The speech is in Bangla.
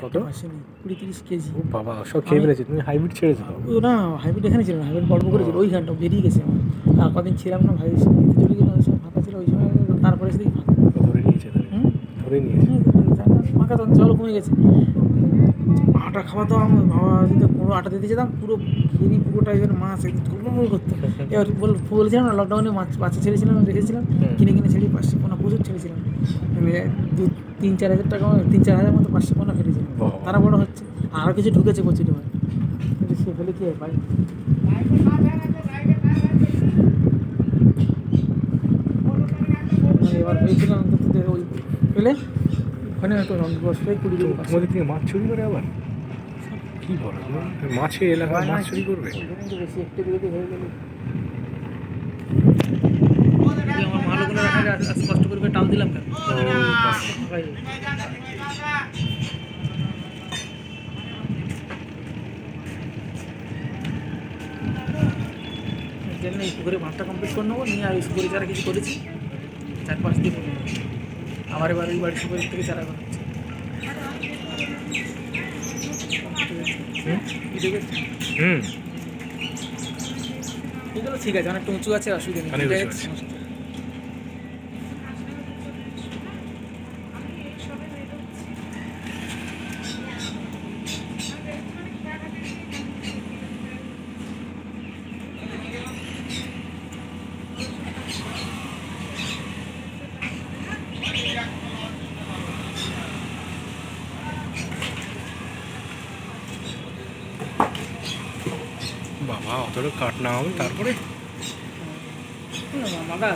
কত? আসেনি 20-30 কেজি। ও বাবা! সব খেয়ে ফেলেছে। তুমি হাইব্রিড ছেড়েছো তো? ও না, হাইব্রিড এখানে ছিল না, হাইব্রিড গল্প করেছিল ওইখানটা বেরিয়ে গেছে আমার। আর কদিন ছিলাম না, ভাই চলে গেলাম, ওই সময় ফাঁকা ছিল, ওই সময় তারপরে এসে দেখি ফাঁকা। ধরে নিয়েছে তাহলে? হুম ধরে নিয়েছে। ফাঁকা তখন জল কমে গেছে। আটা খাওয়াতো আমার বাবা, যদি পুরো আটা দিতে যেতাম, পুরো ঘিরি পুরোটা এবার মাছ একদম টুকরো করতো। এবার বলেছিলাম না, লকডাউনে মাছ বাচ্চা ছেড়েছিলাম, রেখেছিলাম, কিনে কিনে ছেড়ে 500 পোনা প্রচুর ছেড়েছিলাম। 3-4 হাজার টাকা, 3-4 হাজার মতো 500 পোনা ফেলেছিল। বাবা। তারা বড় হচ্ছে, আরও কিছু ঢুকেছে প্রচুর হয়, কিন্তু সে ফেলে কি হয় ভাই। এবার হয়েছিল অন্তত যে ওই পেলে ওখানে একটু বসবে 20 কেজি 500। তোমাদের থেকে মাছ চুরি করে আবার? কি বলো তুমি? মাছের এলাকায় মাছ চুরি করবে? বেশি একটু বিরতি হয়ে গেলে আমার মালগুলো রাখা যায়, আজ কষ্ট করে টাল দিলাম কেন? জন্য এই পুকুরে ভাতটা কমপ্লিট করে নেবো, নিয়ে আর ওই সুপুরি চারা কিছু করেছি 4-5 দিন। আমার এবার ওই বাড়ির সুপুরি থেকে চারা করা হচ্ছে। হুম। এগুলো ঠিক আছে, অনেকটা উঁচু আছে, অসুবিধা নেই। অনেক উঁচু আছে। বাবা, অতটা কাঠ না হবে তারপরে? মাদা